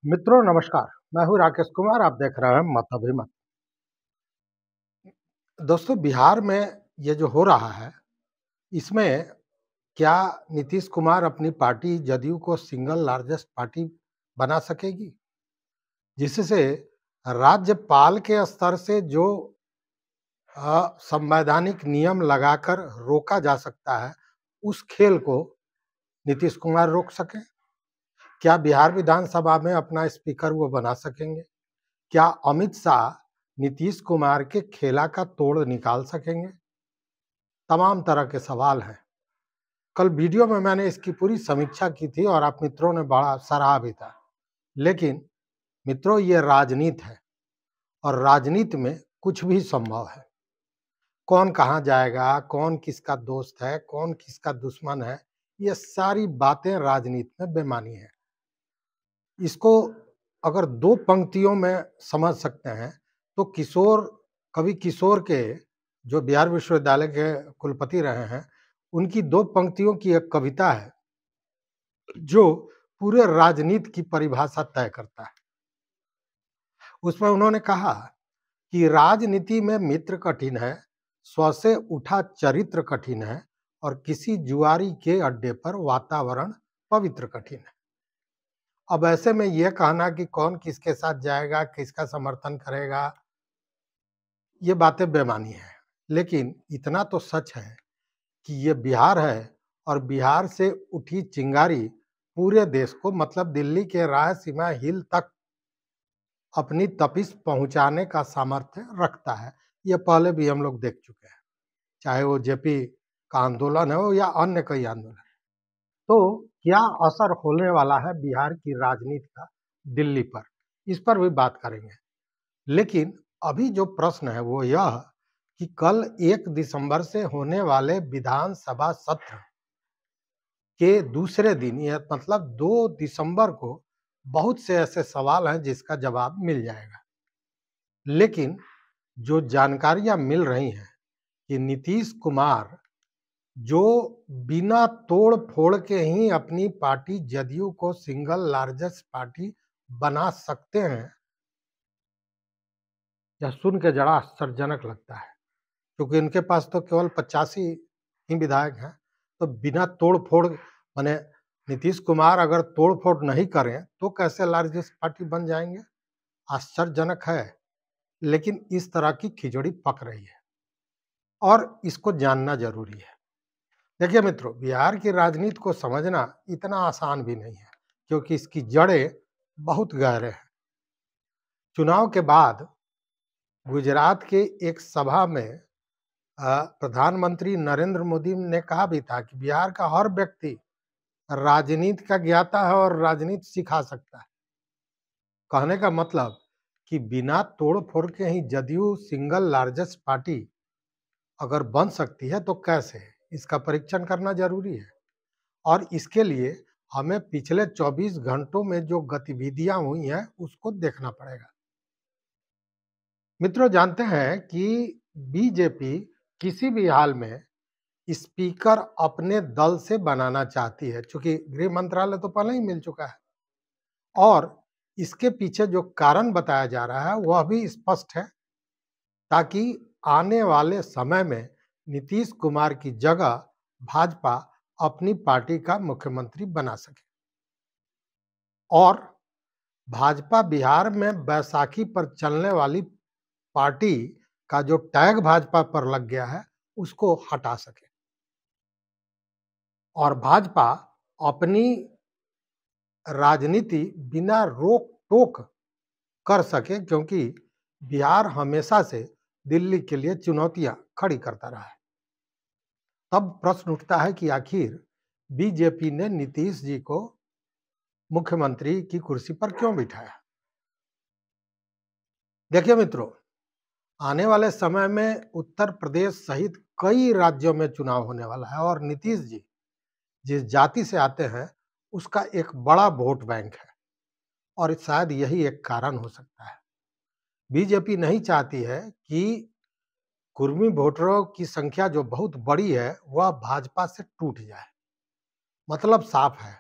मित्रों नमस्कार। मैं हूं राकेश कुमार। आप देख रहे हैं मत अभिमत। दोस्तों, बिहार में ये जो हो रहा है, इसमें क्या नीतीश कुमार अपनी पार्टी जदयू को सिंगल लार्जेस्ट पार्टी बना सकेगी, जिससे राज्यपाल के स्तर से जो संवैधानिक नियम लगाकर रोका जा सकता है, उस खेल को नीतीश कुमार रोक सके? क्या बिहार विधानसभा में अपना स्पीकर वो बना सकेंगे? क्या अमित शाह नीतीश कुमार के खेला का तोड़ निकाल सकेंगे? तमाम तरह के सवाल हैं। कल वीडियो में मैंने इसकी पूरी समीक्षा की थी और आप मित्रों ने बड़ा सराहा भी था। लेकिन मित्रों, ये राजनीति है और राजनीति में कुछ भी संभव है। कौन कहाँ जाएगा, कौन किसका दोस्त है, कौन किसका दुश्मन है, ये सारी बातें राजनीति में बेमानी है। इसको अगर दो पंक्तियों में समझ सकते हैं तो कवि किशोर के, जो बिहार विश्वविद्यालय के कुलपति रहे हैं, उनकी दो पंक्तियों की एक कविता है जो पूरे राजनीति की परिभाषा तय करता है। उसमें उन्होंने कहा कि राजनीति में मित्र कठिन है, स्व से उठा चरित्र कठिन है, और किसी जुआरी के अड्डे पर वातावरण पवित्र कठिन है। अब ऐसे में यह कहना कि कौन किसके साथ जाएगा, किसका समर्थन करेगा, ये बातें बेमानी है। लेकिन इतना तो सच है कि ये बिहार है और बिहार से उठी चिंगारी पूरे देश को, मतलब दिल्ली के रायसीमा हिल तक अपनी तपिश पहुंचाने का सामर्थ्य रखता है। ये पहले भी हम लोग देख चुके हैं, चाहे वो जेपी का आंदोलन हो या अन्य कई आंदोलन। तो क्या असर होने वाला है बिहार की राजनीति का दिल्ली पर, इस पर भी बात करेंगे। लेकिन अभी जो प्रश्न है वो यह कि कल 1 दिसंबर से होने वाले विधानसभा सत्र के दूसरे दिन, यह मतलब 2 दिसंबर को बहुत से ऐसे सवाल हैं जिसका जवाब मिल जाएगा। लेकिन जो जानकारियां मिल रही हैं कि नीतीश कुमार जो बिना तोड़ फोड़ के ही अपनी पार्टी जदयू को सिंगल लार्जेस्ट पार्टी बना सकते हैं, यह सुन के जरा आश्चर्यजनक लगता है, क्योंकि इनके पास तो केवल 85 ही विधायक हैं। तो बिना तोड़ फोड़, माने नीतीश कुमार अगर तोड़ फोड़ नहीं करें तो कैसे लार्जेस्ट पार्टी बन जाएंगे? आश्चर्यजनक है। लेकिन इस तरह की खिचड़ी पक रही है और इसको जानना जरूरी है। देखिए मित्रों, बिहार की राजनीति को समझना इतना आसान भी नहीं है, क्योंकि इसकी जड़ें बहुत गहरे हैं। चुनाव के बाद गुजरात के एक सभा में प्रधानमंत्री नरेंद्र मोदी ने कहा भी था कि बिहार का हर व्यक्ति राजनीति का ज्ञाता है और राजनीति सिखा सकता है। कहने का मतलब कि बिना तोड़ फोड़ के ही जदयू सिंगल लार्जेस्ट पार्टी अगर बन सकती है तो कैसे, इसका परीक्षण करना जरूरी है। और इसके लिए हमें पिछले 24 घंटों में जो गतिविधियां हुई हैं उसको देखना पड़ेगा। मित्रों, जानते हैं कि बीजेपी किसी भी हाल में स्पीकर अपने दल से बनाना चाहती है, क्योंकि गृह मंत्रालय तो पहले ही मिल चुका है। और इसके पीछे जो कारण बताया जा रहा है वह भी स्पष्ट है, ताकि आने वाले समय में नीतीश कुमार की जगह भाजपा अपनी पार्टी का मुख्यमंत्री बना सके। और भाजपा बिहार में बैसाखी पर चलने वाली पार्टी का जो टैग भाजपा पर लग गया है उसको हटा सके और भाजपा अपनी राजनीति बिना रोक टोक कर सके, क्योंकि बिहार हमेशा से दिल्ली के लिए चुनौतियां खड़ी करता रहा है। तब प्रश्न उठता है कि आखिर बीजेपी ने नीतीश जी को मुख्यमंत्री की कुर्सी पर क्यों बिठाया? देखिए मित्रों, आने वाले समय में उत्तर प्रदेश सहित कई राज्यों में चुनाव होने वाला है और नीतीश जी जिस जाति से आते हैं उसका एक बड़ा वोट बैंक है और शायद यही एक कारण हो सकता है। बीजेपी नहीं चाहती है कि कुर्मी वोटरों की संख्या जो बहुत बड़ी है वह भाजपा से टूट जाए। मतलब साफ है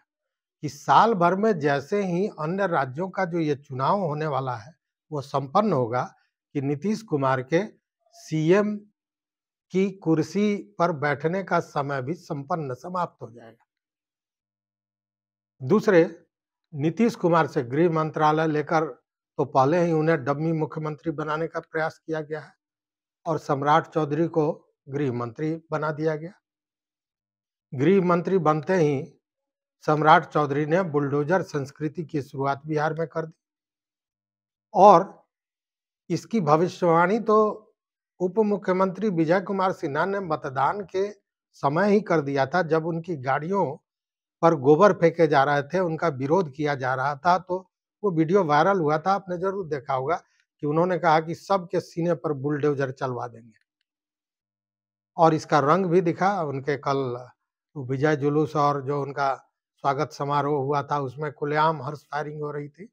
कि साल भर में जैसे ही अन्य राज्यों का जो ये चुनाव होने वाला है वो संपन्न होगा कि नीतीश कुमार के सीएम की कुर्सी पर बैठने का समय भी संपन्न समाप्त हो जाएगा। दूसरे, नीतीश कुमार से गृह मंत्रालय लेकर तो पहले ही उन्हें डम्मी मुख्यमंत्री बनाने का प्रयास किया गया है और सम्राट चौधरी को गृह मंत्री बना दिया गया। गृह मंत्री बनते ही सम्राट चौधरी ने बुलडोजर संस्कृति की शुरुआत बिहार में कर दी और इसकी भविष्यवाणी तो उप मुख्यमंत्री विजय कुमार सिन्हा ने मतदान के समय ही कर दिया था। जब उनकी गाड़ियों पर गोबर फेंके जा रहे थे, उनका विरोध किया जा रहा था, तो वो वीडियो वायरल हुआ था। आपने जरूर देखा होगा कि उन्होंने कहा कि सबके सीने पर बुलडोजर चलवा देंगे और इसका रंग भी दिखा। उनके कल विजय जुलूस और जो उनका स्वागत समारोह हुआ था उसमें खुलेआम हर्ष फायरिंग हो रही थी।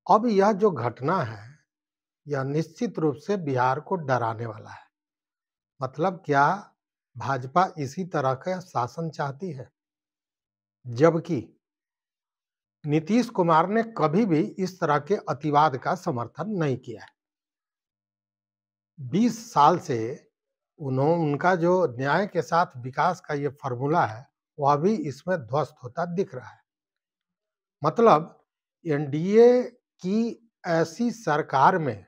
अब यह जो घटना है यह निश्चित रूप से बिहार को डराने वाला है। मतलब क्या भाजपा इसी तरह का शासन चाहती है? जबकि नीतीश कुमार ने कभी भी इस तरह के अतिवाद का समर्थन नहीं किया है। 20 साल से उनका जो न्याय के साथ विकास का ये फॉर्मूला है वह भी इसमें ध्वस्त होता दिख रहा है। मतलब एनडीए की ऐसी सरकार में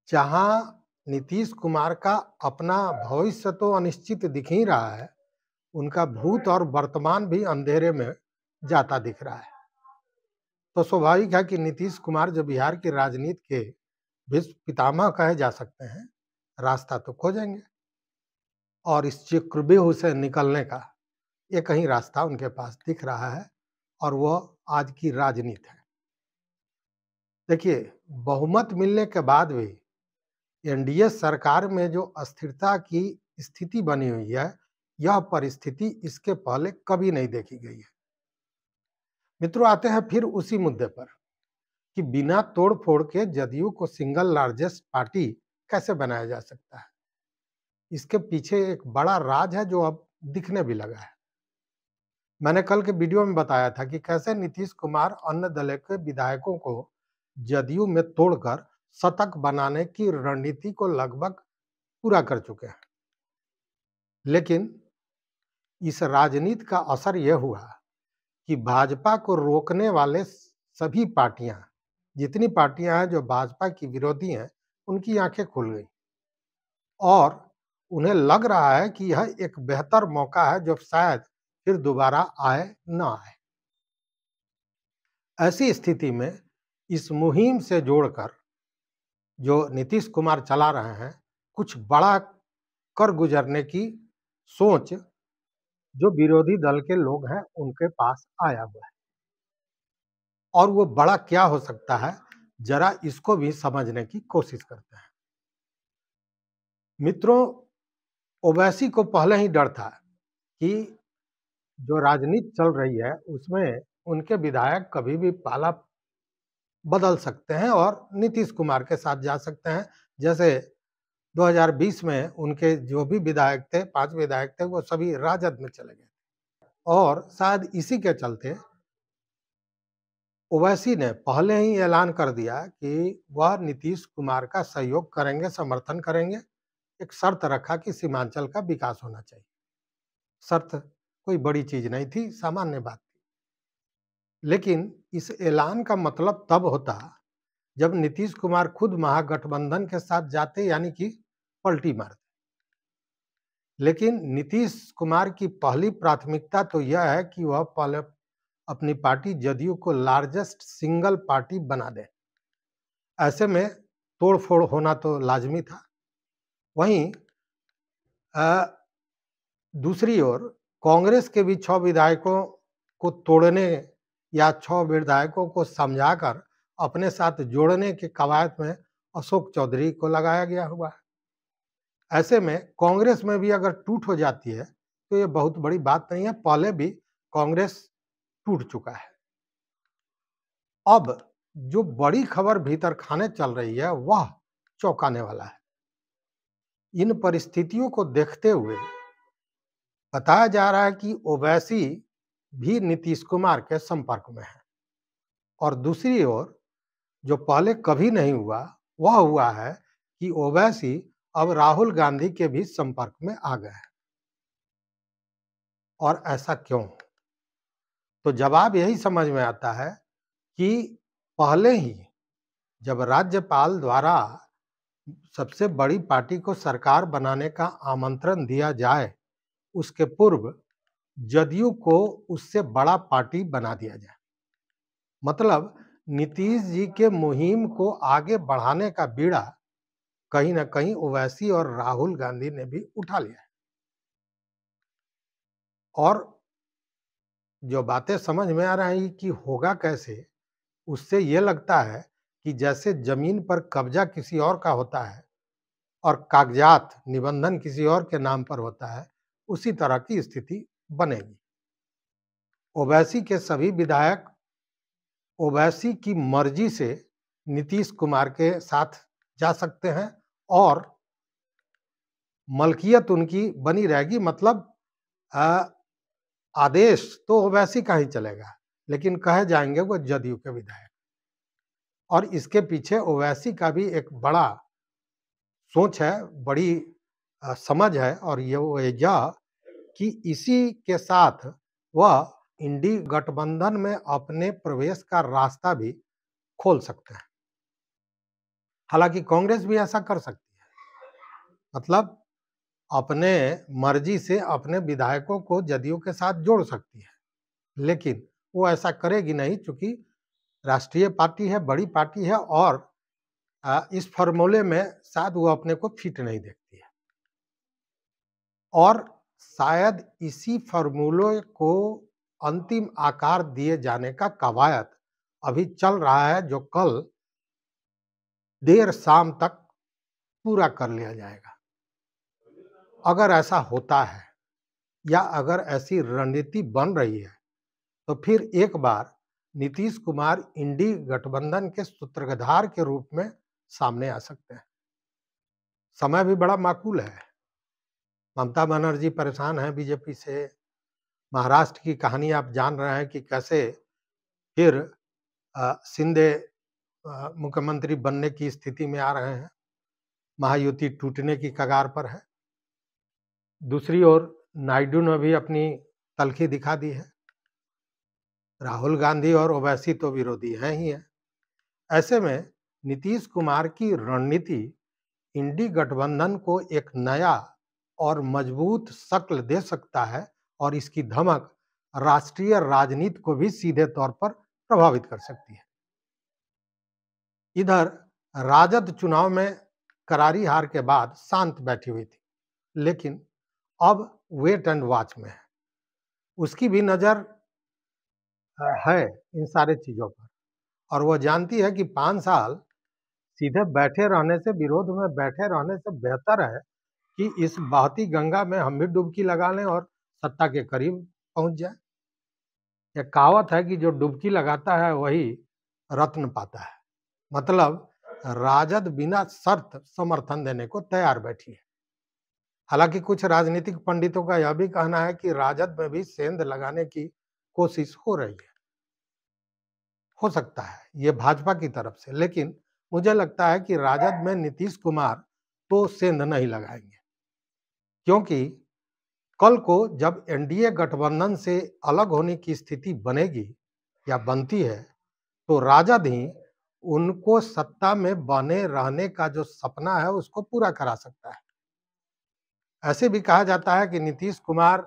जहां नीतीश कुमार का अपना भविष्य तो अनिश्चित दिख ही रहा है, उनका भूत और वर्तमान भी अंधेरे में जाता दिख रहा है। तो स्वाभाविक है कि नीतीश कुमार जो बिहार की राजनीति के विश्व पितामह कहे जा सकते हैं, रास्ता तो खोजेंगे और इस चक्रव्यूह से निकलने का एक ही रास्ता उनके पास दिख रहा है और वह आज की राजनीति है। देखिए, बहुमत मिलने के बाद भी एनडीए सरकार में जो अस्थिरता की स्थिति बनी हुई है, यह परिस्थिति इसके पहले कभी नहीं देखी गई है। मित्रों, आते हैं फिर उसी मुद्दे पर कि बिना तोड़ फोड़ के जदयू को सिंगल लार्जेस्ट पार्टी कैसे बनाया जा सकता है। इसके पीछे एक बड़ा राज है जो अब दिखने भी लगा है। मैंने कल के वीडियो में बताया था कि कैसे नीतीश कुमार अन्य दल के विधायकों को जदयू में तोड़कर शतक बनाने की रणनीति को लगभग पूरा कर चुके हैं। लेकिन इस राजनीति का असर यह हुआ कि भाजपा को रोकने वाले सभी पार्टियां, जितनी पार्टियां हैं जो भाजपा की विरोधी हैं, उनकी आंखें खुल गई और उन्हें लग रहा है कि यह एक बेहतर मौका है जो शायद फिर दोबारा आए ना आए। ऐसी स्थिति में इस मुहिम से जोड़कर जो नीतीश कुमार चला रहे हैं, कुछ बड़ा कर गुजरने की सोच जो विरोधी दल के लोग हैं उनके पास आया हुआ है और वो बड़ा क्या हो सकता है, जरा इसको भी समझने की कोशिश करते हैं। मित्रों, ओवैसी को पहले ही डर था कि जो राजनीति चल रही है उसमें उनके विधायक कभी भी पाला बदल सकते हैं और नीतीश कुमार के साथ जा सकते हैं। जैसे 2020 में उनके जो भी विधायक थे, 5 विधायक थे, वो सभी राजद में चले गए और शायद इसी के चलते ओवैसी ने पहले ही ऐलान कर दिया कि वह नीतीश कुमार का सहयोग करेंगे, समर्थन करेंगे। एक शर्त रखा कि सीमांचल का विकास होना चाहिए। शर्त कोई बड़ी चीज नहीं थी, सामान्य बात थी। लेकिन इस ऐलान का मतलब तब होता जब नीतीश कुमार खुद महागठबंधन के साथ जाते, यानी कि पलटी मारते। लेकिन नीतीश कुमार की पहली प्राथमिकता तो यह है कि वह पहले अपनी पार्टी जदयू को लार्जेस्ट सिंगल पार्टी बना दे। ऐसे में तोड़फोड़ होना तो लाजमी था। वहीं दूसरी ओर कांग्रेस के भी 6 विधायकों को तोड़ने या 6 विधायकों को समझाकर अपने साथ जोड़ने के कवायद में अशोक चौधरी को लगाया गया हुआ है। ऐसे में कांग्रेस में भी अगर टूट हो जाती है तो ये बहुत बड़ी बात नहीं है। पहले भी कांग्रेस टूट चुका है। अब जो बड़ी खबर भीतर खाने चल रही है वह चौंकाने वाला है। इन परिस्थितियों को देखते हुए बताया जा रहा है कि ओवैसी भी नीतीश कुमार के संपर्क में है और दूसरी ओर जो पहले कभी नहीं हुआ वह हुआ है कि ओवैसी अब राहुल गांधी के भी संपर्क में आ गए हैं। और ऐसा क्यों? तो जवाब यही समझ में आता है कि पहले ही जब राज्यपाल द्वारा सबसे बड़ी पार्टी को सरकार बनाने का आमंत्रण दिया जाए, उसके पूर्व जदयू को उससे बड़ा पार्टी बना दिया जाए। मतलब नीतीश जी के मुहिम को आगे बढ़ाने का बीड़ा कहीं ना कहीं ओवैसी और राहुल गांधी ने भी उठा लिया है। और जो बातें समझ में आ रही कि होगा कैसे, उससे ये लगता है कि जैसे जमीन पर कब्जा किसी और का होता है और कागजात निबंधन किसी और के नाम पर होता है, उसी तरह की स्थिति बनेगी। ओवैसी के सभी विधायक ओवैसी की मर्जी से नीतीश कुमार के साथ जा सकते हैं और मलकियत उनकी बनी रहेगी। मतलब आदेश तो ओवैसी का ही चलेगा, लेकिन कहे जाएंगे वो जदयू के विधायक। और इसके पीछे ओवैसी का भी एक बड़ा सोच है, बड़ी समझ है, और ये यह कि इसी के साथ वह इंडी गठबंधन में अपने प्रवेश का रास्ता भी खोल सकते हैं। हालांकि कांग्रेस भी ऐसा कर सकती है, मतलब अपने मर्जी से अपने विधायकों को जदयू के साथ जोड़ सकती है, लेकिन वो ऐसा करेगी नहीं, क्योंकि राष्ट्रीय पार्टी है, बड़ी पार्टी है और इस फॉर्मूले में शायद वो अपने को फिट नहीं देखती है। और शायद इसी फॉर्मूले को अंतिम आकार दिए जाने का कवायद अभी चल रहा है, जो कल देर शाम तक पूरा कर लिया जाएगा। अगर ऐसा होता है या अगर ऐसी रणनीति बन रही है, तो फिर एक बार नीतीश कुमार इंडी गठबंधन के सूत्रधार के रूप में सामने आ सकते हैं। समय भी बड़ा माकूल है। ममता बनर्जी परेशान है बीजेपी से। महाराष्ट्र की कहानी आप जान रहे हैं कि कैसे फिर शिंदे मुख्यमंत्री बनने की स्थिति में आ रहे हैं। महायुति टूटने की कगार पर है। दूसरी ओर नायडू ने भी अपनी तलखी दिखा दी है। राहुल गांधी और ओवैसी तो विरोधी हैं ही हैं। ऐसे में नीतीश कुमार की रणनीति इंडी गठबंधन को एक नया और मजबूत शक्ल दे सकता है और इसकी धमक राष्ट्रीय राजनीति को भी सीधे तौर पर प्रभावित कर सकती है। इधर राजद चुनाव में करारी हार के बाद शांत बैठी हुई थी, लेकिन अब वेट एंड वॉच में है। उसकी भी नजर है इन सारे चीजों पर, और वो जानती है कि 5 साल सीधे बैठे रहने से, विरोध में बैठे रहने से बेहतर है कि इस बहती गंगा में हम भी डुबकी लगा लें और सत्ता के करीब पहुंच जाए। एक कहावत है कि जो डुबकी लगाता है वही रत्न पाता है। मतलब राजद बिना शर्त समर्थन देने को तैयार बैठी है। हालांकि कुछ राजनीतिक पंडितों का यह भी कहना है कि राजद में भी सेंध लगाने की कोशिश हो रही है। हो सकता है ये भाजपा की तरफ से, लेकिन मुझे लगता है कि राजद में नीतीश कुमार तो सेंध नहीं लगाएंगे, क्योंकि कल को जब एनडीए गठबंधन से अलग होने की स्थिति बनेगी या बनती है, तो राजद ही उनको सत्ता में बने रहने का जो सपना है उसको पूरा करा सकता है। ऐसे भी कहा जाता है कि नीतीश कुमार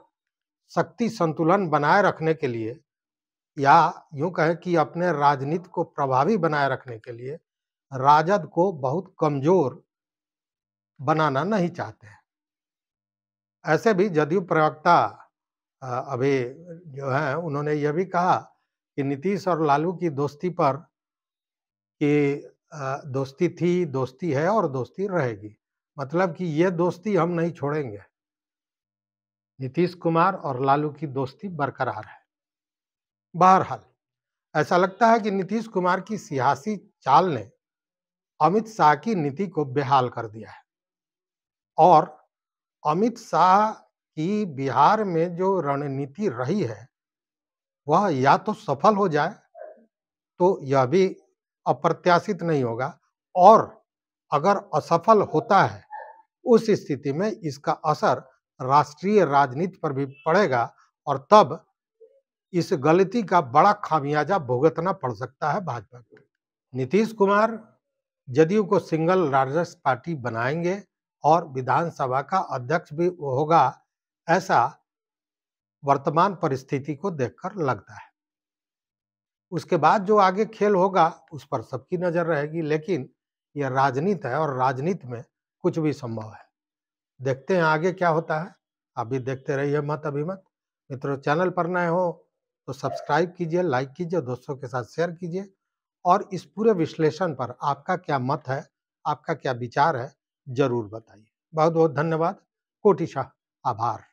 शक्ति संतुलन बनाए रखने के लिए, या यूं कहें कि अपने राजनीति को प्रभावी बनाए रखने के लिए, राजद को बहुत कमजोर बनाना नहीं चाहते हैं। ऐसे भी जदयू प्रवक्ता अभी जो है उन्होंने यह भी कहा कि नीतीश और लालू की दोस्ती पर कि दोस्ती थी, दोस्ती है और दोस्ती रहेगी। मतलब कि ये दोस्ती हम नहीं छोड़ेंगे। नीतीश कुमार और लालू की दोस्ती बरकरार है। बहरहाल ऐसा लगता है कि नीतीश कुमार की सियासी चाल ने अमित शाह की नीति को बेहाल कर दिया है और अमित शाह कि बिहार में जो रणनीति रही है, वह या तो सफल हो जाए, तो यह भी अप्रत्याशित नहीं होगा, और अगर असफल होता है, उस स्थिति में इसका असर राष्ट्रीय राजनीति पर भी पड़ेगा और तब इस गलती का बड़ा खामियाजा भुगतना पड़ सकता है भाजपा को। नीतीश कुमार जदयू को सिंगल लार्जेस्ट पार्टी बनाएंगे और विधानसभा का अध्यक्ष भी होगा, ऐसा वर्तमान परिस्थिति को देखकर लगता है। उसके बाद जो आगे खेल होगा उस पर सबकी नजर रहेगी, लेकिन यह राजनीति है और राजनीति में कुछ भी संभव है। देखते हैं आगे क्या होता है। आप भी देखते रहिए मत अभिमत। मित्रों, चैनल पर नए हो तो सब्सक्राइब कीजिए, लाइक कीजिए, दोस्तों के साथ शेयर कीजिए और इस पूरे विश्लेषण पर आपका क्या मत है, आपका क्या विचार है, जरूर बताइए। बहुत बहुत धन्यवाद। कोटिशाह आभार।